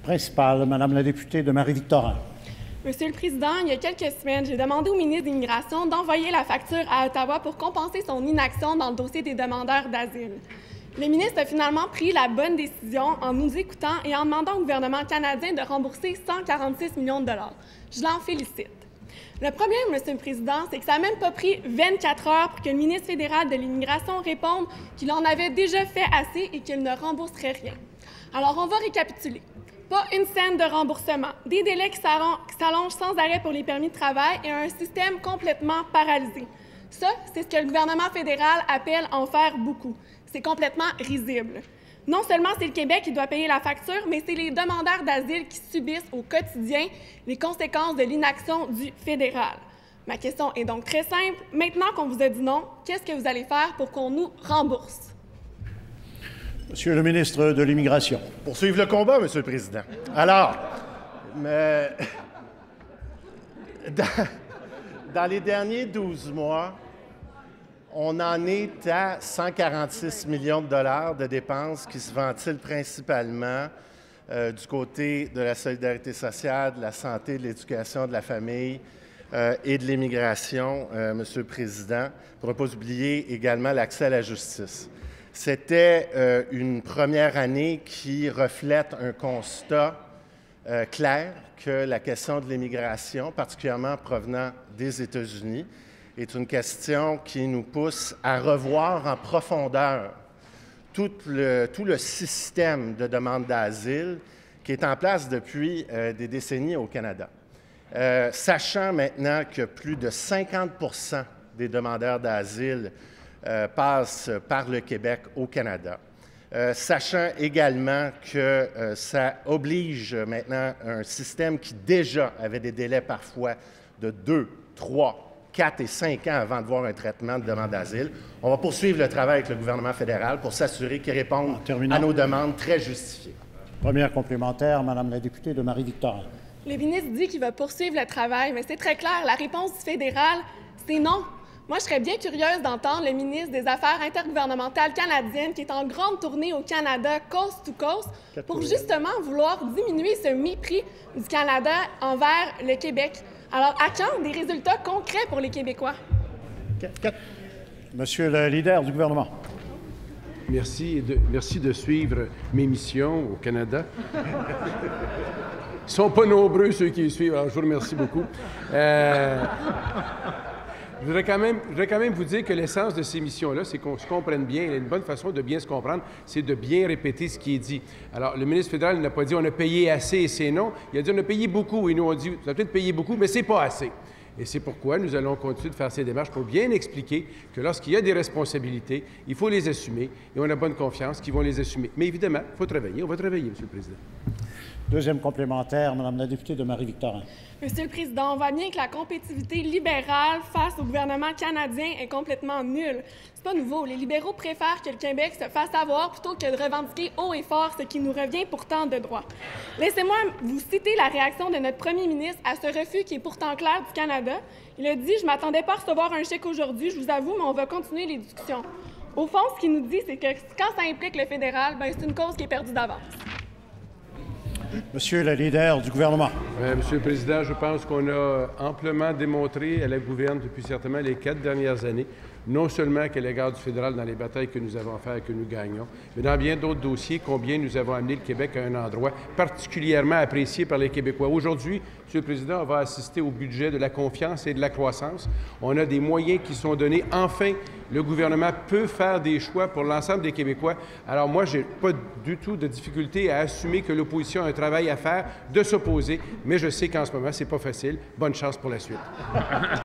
principale, Madame la députée de Marie-Victorin. Monsieur le Président, il y a quelques semaines, j'ai demandé au ministre de l'Immigration d'envoyer la facture à Ottawa pour compenser son inaction dans le dossier des demandeurs d'asile. Le ministre a finalement pris la bonne décision en nous écoutant et en demandant au gouvernement canadien de rembourser 146 millions de dollars. Je l'en félicite. Le problème, Monsieur le Président, c'est que ça n'a même pas pris 24 heures pour que le ministre fédéral de l'Immigration réponde qu'il en avait déjà fait assez et qu'il ne rembourserait rien. Alors, on va récapituler. Pas une scène de remboursement, des délais qui s'allongent sans arrêt pour les permis de travail et un système complètement paralysé. Ça, c'est ce que le gouvernement fédéral appelle en faire beaucoup. C'est complètement risible. Non seulement c'est le Québec qui doit payer la facture, mais c'est les demandeurs d'asile qui subissent au quotidien les conséquences de l'inaction du fédéral. Ma question est donc très simple. Maintenant qu'on vous a dit non, qu'est-ce que vous allez faire pour qu'on nous rembourse? Monsieur le ministre de l'Immigration. Poursuivre le combat, Monsieur le Président. Alors, dans les derniers 12 mois, on en est à 146 millions de dollars de dépenses qui se ventilent principalement du côté de la solidarité sociale, de la santé, de l'éducation, de la famille et de l'immigration, Monsieur le Président, pour ne pas oublier également l'accès à la justice. C'était une première année qui reflète un constat clair que la question de l'immigration, particulièrement provenant des États-Unis, est une question qui nous pousse à revoir en profondeur tout le système de demande d'asile qui est en place depuis des décennies au Canada. Sachant maintenant que plus de 50 % des demandeurs d'asile passent par le Québec au Canada, sachant également que ça oblige maintenant un système qui déjà avait des délais parfois de 2, 3, 4 et 5 ans avant de voir un traitement de demande d'asile. On va poursuivre le travail avec le gouvernement fédéral pour s'assurer qu'il réponde à nos demandes très justifiées. Première complémentaire, Madame la députée de Marie-Victorin. Le ministre dit qu'il va poursuivre le travail, mais c'est très clair, la réponse du fédéral, c'est non. Moi, je serais bien curieuse d'entendre le ministre des Affaires intergouvernementales canadiennes qui est en grande tournée au Canada, coast to coast, pour justement vouloir diminuer ce mépris du Canada envers le Québec. Alors, à quand des résultats concrets pour les Québécois? Monsieur le leader du gouvernement. Merci de suivre mes missions au Canada. Ils ne sont pas nombreux, ceux qui les suivent, alors je vous remercie beaucoup. Je voudrais quand même vous dire que l'essence de ces missions-là, c'est qu'on se comprenne bien. Et une bonne façon de bien se comprendre, c'est de bien répéter ce qui est dit. Alors, le ministre fédéral n'a pas dit « on a payé assez » et c'est non. Il a dit « on a payé beaucoup » et nous on dit « vous avez peut-être payé beaucoup, mais c'est pas assez ». Et c'est pourquoi nous allons continuer de faire ces démarches pour bien expliquer que lorsqu'il y a des responsabilités, il faut les assumer et on a bonne confiance qu'ils vont les assumer. Mais évidemment, il faut travailler. On va travailler, Monsieur le Président. Deuxième complémentaire, Madame la députée de Marie-Victorin. Monsieur le Président, on voit bien que la compétitivité libérale face au gouvernement canadien est complètement nulle. C'est pas nouveau. Les libéraux préfèrent que le Québec se fasse avoir plutôt que de revendiquer haut et fort ce qui nous revient pourtant de droit. Laissez-moi vous citer la réaction de notre premier ministre à ce refus qui est pourtant clair du Canada. Il a dit « Je ne m'attendais pas à recevoir un chèque aujourd'hui, je vous avoue, mais on va continuer les discussions. » Au fond, ce qu'il nous dit, c'est que quand ça implique le fédéral, c'est une cause qui est perdue d'avance. Monsieur le leader du gouvernement. Monsieur le Président, je pense qu'on a amplement démontré à la gouverne depuis certainement les 4 dernières années, non seulement qu'à l'égard du fédéral dans les batailles que nous avons à faire et que nous gagnons, mais dans bien d'autres dossiers, combien nous avons amené le Québec à un endroit particulièrement apprécié par les Québécois. Aujourd'hui, Monsieur le Président, on va assister au budget de la confiance et de la croissance. On a des moyens qui sont donnés. Enfin, le gouvernement peut faire des choix pour l'ensemble des Québécois. Alors moi, je n'ai pas du tout de difficulté à assumer que l'opposition a un travail à faire, de s'opposer, mais je sais qu'en ce moment, ce n'est pas facile. Bonne chance pour la suite.